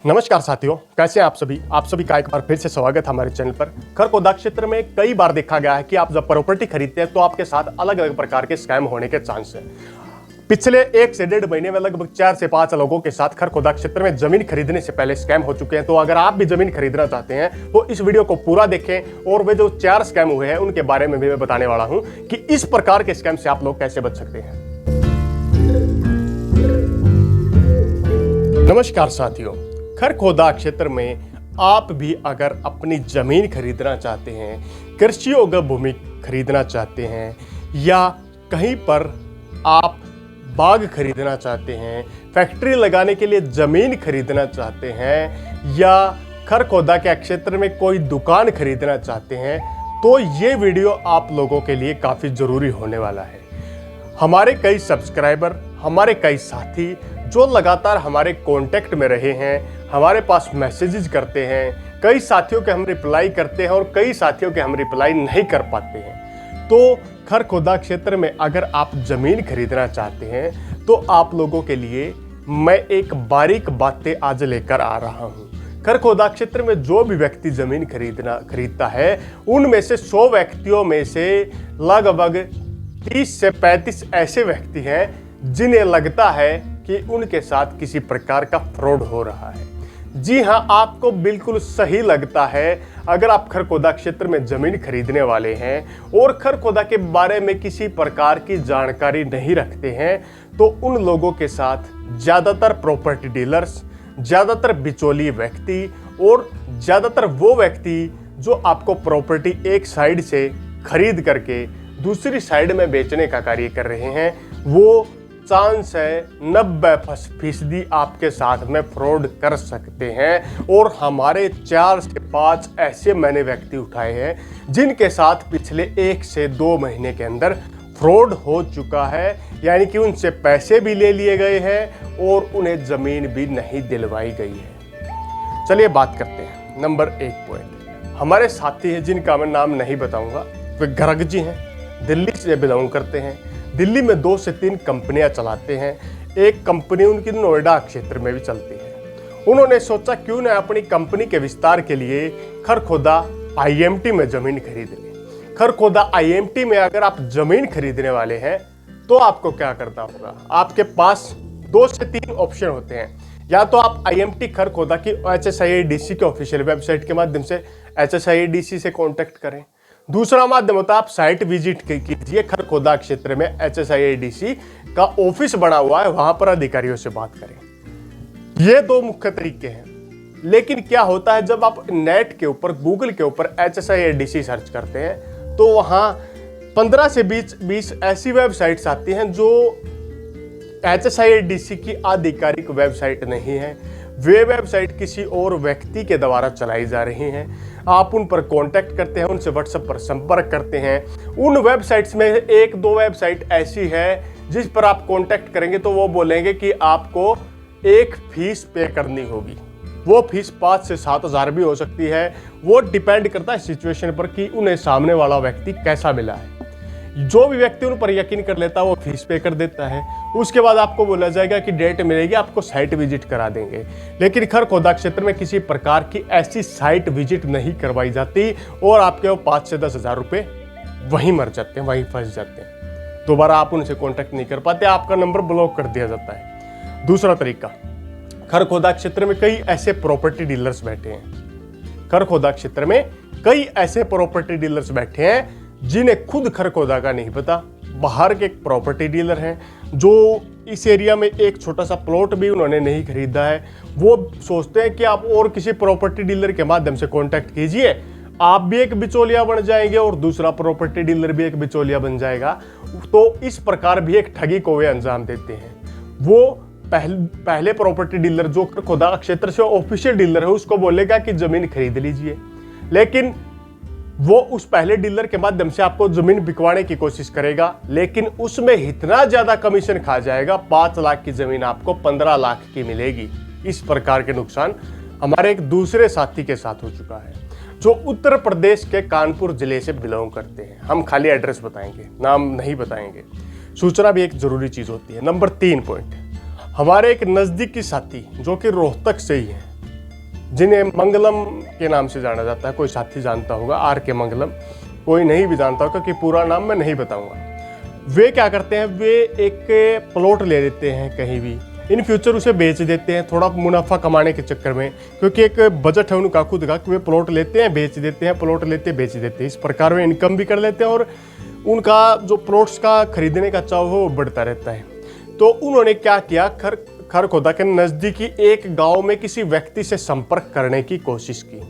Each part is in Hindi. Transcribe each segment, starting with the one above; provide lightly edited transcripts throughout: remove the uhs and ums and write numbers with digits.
नमस्कार साथियों, कैसे हैं आप सभी का एक बार फिर से स्वागत है हमारे चैनल पर। खरखोदा क्षेत्र में कई बार देखा गया है कि आप जब प्रॉपर्टी खरीदते हैं तो आपके साथ अलग अलग प्रकार के स्कैम होने के चांस हैं। पिछले 1 से 1.5 महीने में लगभग 4 से 5 लोगों के साथ खरखोदा क्षेत्र में जमीन खरीदने से पहले स्कैम हो चुके हैं। तो अगर आप भी जमीन खरीदना चाहते हैं तो इस वीडियो को पूरा देखें और वे जो 4 स्कैम हुए हैं उनके बारे में भी मैं बताने वाला हूं कि इस प्रकार के स्कैम से आप लोग कैसे बच सकते हैं। नमस्कार साथियों, खरखोदा क्षेत्र में आप भी अगर अपनी जमीन खरीदना चाहते हैं, कृषि योग्य भूमि खरीदना चाहते हैं या कहीं पर आप बाग खरीदना चाहते हैं, फैक्ट्री लगाने के लिए जमीन खरीदना चाहते हैं या खरखोदा के क्षेत्र में कोई दुकान खरीदना चाहते हैं तो ये वीडियो आप लोगों के लिए काफ़ी ज़रूरी होने वाला है। हमारे कई सब्सक्राइबर, हमारे कई साथी जो लगातार हमारे कांटेक्ट में रहे हैं, हमारे पास मैसेजेस करते हैं, कई साथियों के हम रिप्लाई करते हैं और कई साथियों के हम रिप्लाई नहीं कर पाते हैं। तो खरखोदा क्षेत्र में अगर आप ज़मीन खरीदना चाहते हैं तो आप लोगों के लिए मैं एक बारीक बातें आज लेकर आ रहा हूँ। खरखोदा क्षेत्र में जो भी व्यक्ति ज़मीन खरीदता है उनमें से 100 व्यक्तियों में से लगभग 30 से 35 ऐसे व्यक्ति हैं जिन्हें लगता है कि उनके साथ किसी प्रकार का फ्रॉड हो रहा है। जी हां, आपको बिल्कुल सही लगता है। अगर आप खरखोदा क्षेत्र में जमीन खरीदने वाले हैं और खरखोदा के बारे में किसी प्रकार की जानकारी नहीं रखते हैं तो उन लोगों के साथ ज़्यादातर प्रॉपर्टी डीलर्स, ज़्यादातर बिचौलिए व्यक्ति और ज़्यादातर वो व्यक्ति जो आपको प्रॉपर्टी एक साइड से खरीद करके दूसरी साइड में बेचने का कार्य कर रहे हैं, वो चांस है 90% आपके साथ में फ्रॉड कर सकते हैं। और हमारे 4 से 5 ऐसे मैंने व्यक्ति उठाए हैं जिनके साथ पिछले 1 से 2 महीने के अंदर फ्रॉड हो चुका है, यानी कि उनसे पैसे भी ले लिए गए हैं और उन्हें ज़मीन भी नहीं दिलवाई गई है। चलिए बात करते हैं। नंबर 1 पॉइंट, हमारे साथी हैं जिनका मैं नाम नहीं बताऊंगा, वे गर्ग जी हैं, दिल्ली से बिलोंग करते हैं। दिल्ली में 2 से 3 कंपनियां चलाते हैं। एक कंपनी उनकी नोएडा क्षेत्र में भी चलती है। उन्होंने सोचा क्यों ना अपनी कंपनी के विस्तार के लिए खरखोदा आईएमटी में जमीन खरीद लें। खरखोदा आईएमटी में अगर आप जमीन खरीदने वाले हैं तो आपको क्या करना होगा? आपके पास 2 से 3 ऑप्शन होते हैं। या तो आप आईएमटी खरखोदा की HSIIDC के ऑफिशियल वेबसाइट के माध्यम से HSIIDC से कॉन्टेक्ट करें। दूसरा माध्यम होता है आप साइट विजिट कीजिए। खरखोदा क्षेत्र में HSIIDC का ऑफिस बना हुआ है, वहां पर अधिकारियों से बात करें। ये 2 मुख्य तरीके हैं। लेकिन क्या होता है, जब आप नेट के ऊपर, गूगल के ऊपर HSIIDC सर्च करते हैं तो वहां 15 से 20 ऐसी वेबसाइट्स आती हैं जो HSIIDC की आधिकारिक वेबसाइट नहीं है। वे वेबसाइट किसी और व्यक्ति के द्वारा चलाई जा रही हैं। आप उन पर कांटेक्ट करते हैं, उनसे व्हाट्सएप पर संपर्क करते हैं। उन वेबसाइट्स में 1-2 वेबसाइट ऐसी है जिस पर आप कांटेक्ट करेंगे तो वो बोलेंगे कि आपको एक फीस पे करनी होगी। वो फीस 5 से 7 हज़ार भी हो सकती है। वो डिपेंड करता है सिचुएशन पर कि उन्हें सामने वाला व्यक्ति कैसा मिला है। जो भी व्यक्ति उन पर यकीन कर लेता है वो फीस पे कर देता है। उसके बाद आपको बोला जाएगा कि डेट मिलेगी, आपको साइट विजिट करा देंगे। लेकिन खरखोदा क्षेत्र में किसी प्रकार की ऐसी साइट विजिट नहीं करवाई जाती और आपके वो 5 से 10 हज़ार रुपये वहीं मर जाते हैं, वहीं फंस जाते हैं। दोबारा आप उनसे कॉन्टैक्ट नहीं कर पाते, आपका नंबर ब्लॉक कर दिया जाता है। दूसरा तरीका, खरखोदा क्षेत्र में कई ऐसे प्रॉपर्टी डीलर्स बैठे हैं। खरखोदा क्षेत्र में कई ऐसे प्रॉपर्टी डीलर्स बैठे हैं जिन्हें खुद खरखोदा का नहीं पता। बाहर के प्रॉपर्टी डीलर हैं जो इस एरिया में एक छोटा सा प्लॉट भी उन्होंने नहीं खरीदा है। वो सोचते हैं कि आप और किसी प्रॉपर्टी डीलर के माध्यम से कांटेक्ट कीजिए, आप भी एक बिचौलिया बन जाएंगे और दूसरा प्रॉपर्टी डीलर भी एक बिचौलिया बन जाएगा। तो इस प्रकार भी एक ठगी को वे अंजाम देते हैं। वो पहले प्रॉपर्टी डीलर जो खरखोदा क्षेत्र से ऑफिशियल डीलर है उसको बोलेगा कि जमीन खरीद लीजिए, लेकिन वो उस पहले डीलर के माध्यम से आपको जमीन बिकवाने की कोशिश करेगा, लेकिन उसमें इतना ज्यादा कमीशन खा जाएगा, 5 लाख की जमीन आपको 15 लाख की मिलेगी। इस प्रकार के नुकसान हमारे एक दूसरे साथी के साथ हो चुका है जो उत्तर प्रदेश के कानपुर जिले से बिलोंग करते हैं। हम खाली एड्रेस बताएंगे, नाम नहीं बताएंगे। सूचना भी एक जरूरी चीज होती है। नंबर 3 पॉइंट, हमारे एक नजदीकी साथी जो कि रोहतक से ही है, जिन्हें मंगलम के नाम से जाना जाता है। कोई साथी जानता होगा, आर के मंगलम, कोई नहीं भी जानता होगा कि पूरा नाम मैं नहीं बताऊंगा। वे क्या करते हैं, वे एक प्लॉट ले लेते हैं कहीं भी, इन फ्यूचर उसे बेच देते हैं थोड़ा मुनाफा कमाने के चक्कर में, क्योंकि एक बजट है उनका खुद का कि वे प्लॉट लेते हैं बेच देते हैं, प्लॉट लेते बेच देते हैं। इस प्रकार वे इनकम भी कर लेते हैं और उनका जो प्लॉट्स का खरीदने का चाव हो वो बढ़ता रहता है। तो उन्होंने क्या किया, खरखोदा के नज़दीकी एक गांव में किसी व्यक्ति से संपर्क करने की कोशिश की।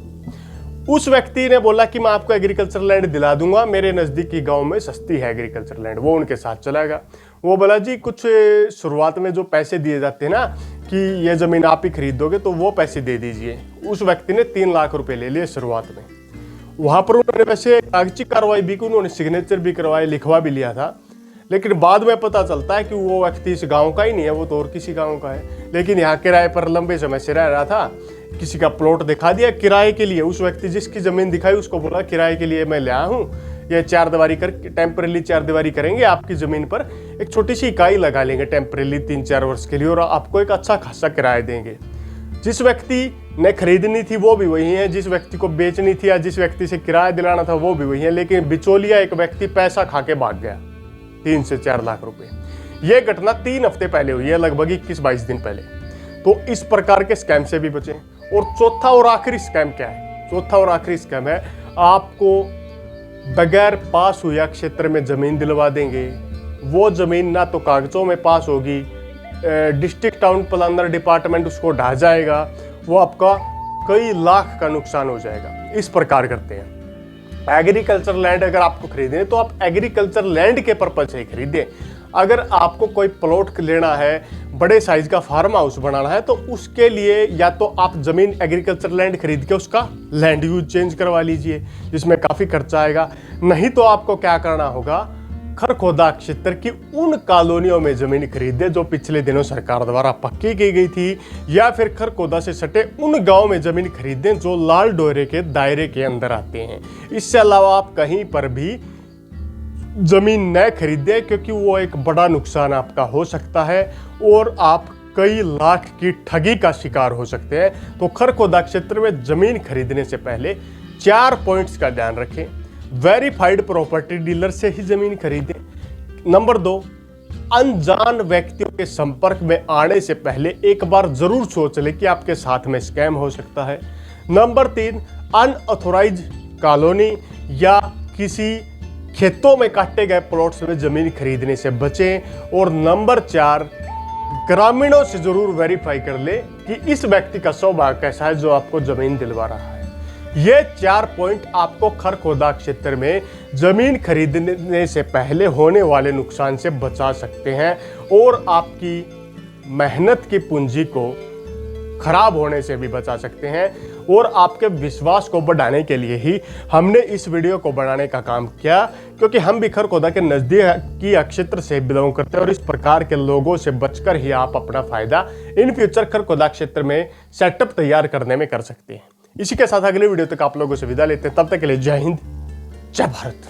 उस व्यक्ति ने बोला कि मैं आपको एग्रीकल्चर लैंड दिला दूंगा, मेरे नज़दीकी गांव में सस्ती है एग्रीकल्चर लैंड। वो उनके साथ चला गया। वो बोला जी कुछ शुरुआत में जो पैसे दिए जाते हैं ना कि ये ज़मीन आप ही खरीदोगे, तो वो पैसे दे दीजिए। उस व्यक्ति ने 3 लाख रुपए ले लिए शुरुआत में। वहाँ पर उन्होंने वैसे कागजी कार्रवाई भी की, उन्होंने सिग्नेचर भी करवाए, लिखवा भी लिया था, लेकिन बाद में पता चलता है कि वो व्यक्ति इस गांव का ही नहीं है, वो तो और किसी गांव का है। लेकिन यहाँ किराए पर लंबे समय से रह रहा था, किसी का प्लॉट दिखा दिया किराए के लिए। उस व्यक्ति जिसकी ज़मीन दिखाई उसको बोला किराए के लिए मैं ले आया हूँ, ये 4 दीवारी कर टेम्परेली 4 दीवारी करेंगे, आपकी ज़मीन पर एक छोटी सी इकाई लगा लेंगे टेम्परेली 3-4 वर्ष के लिए और आपको एक अच्छा खासा किराया देंगे। जिस व्यक्ति ने खरीदनी थी वो भी वही है, जिस व्यक्ति को बेचनी थी या जिस व्यक्ति से किराया दिलाना था वो भी वही है, लेकिन बिचौलिया एक व्यक्ति पैसा खा के भाग गया, 3 से 4 लाख रुपए। ये घटना 3 हफ्ते पहले हुई है, लगभग 21-22 दिन पहले। तो इस प्रकार के स्कैम से भी बचें। और चौथा और आखिरी स्कैम क्या है? चौथा और आखिरी स्कैम है, आपको बगैर पास हुए क्षेत्र में ज़मीन दिलवा देंगे। वो ज़मीन ना तो कागज़ों में पास होगी, डिस्ट्रिक्ट टाउन प्लानर डिपार्टमेंट उसको ढा जाएगा, वो आपका कई लाख का नुकसान हो जाएगा। इस प्रकार करते हैं। एग्रीकल्चर लैंड अगर आपको खरीदे तो आप एग्रीकल्चर लैंड के पर्पज से ही खरीदें। अगर आपको कोई प्लॉट लेना है, बड़े साइज का फार्म हाउस बनाना है, तो उसके लिए या तो आप ज़मीन एग्रीकल्चर लैंड खरीद के उसका लैंड यूज चेंज करवा लीजिए, जिसमें काफ़ी खर्चा आएगा। नहीं तो आपको क्या करना होगा, खरखोदा क्षेत्र की उन कॉलोनियों में ज़मीन खरीदे जो पिछले दिनों सरकार द्वारा पक्की की गई थी, या फिर खरखोदा से सटे उन गाँव में ज़मीन खरीदें जो लाल डोरे के दायरे के अंदर आते हैं। इससे अलावा आप कहीं पर भी ज़मीन न खरीदें, क्योंकि वो एक बड़ा नुकसान आपका हो सकता है और आप कई लाख की ठगी का शिकार हो सकते हैं। तो खरखोदा क्षेत्र में ज़मीन खरीदने से पहले 4 पॉइंट्स का ध्यान रखें। वेरीफाइड प्रॉपर्टी डीलर से ही ज़मीन खरीदें। नंबर 2, अनजान व्यक्तियों के संपर्क में आने से पहले एक बार ज़रूर सोच लें कि आपके साथ में स्कैम हो सकता है। नंबर 3, अनऑथोराइज कॉलोनी या किसी खेतों में काटे गए प्लॉट्स में ज़मीन खरीदने से बचें। और नंबर 4, ग्रामीणों से जरूर वेरीफाई कर ले कि इस व्यक्ति का स्वभाव कैसा है जो आपको ज़मीन दिलवा रहा है। ये 4 पॉइंट आपको खरखोदा क्षेत्र में ज़मीन खरीदने से पहले होने वाले नुकसान से बचा सकते हैं और आपकी मेहनत की पूंजी को खराब होने से भी बचा सकते हैं। और आपके विश्वास को बढ़ाने के लिए ही हमने इस वीडियो को बनाने का काम किया, क्योंकि हम भी खरखोदा के नज़दीकी क्षेत्र से बिलोंग करते हैं और इस प्रकार के लोगों से बचकर ही आप अपना फ़ायदा इन फ्यूचर खरखोदा क्षेत्र में सेटअप तैयार करने में कर सकते हैं। इसी के साथ अगले वीडियो तक आप लोगों से विदा लेते हैं। तब तक के लिए जय हिंद, जय भारत।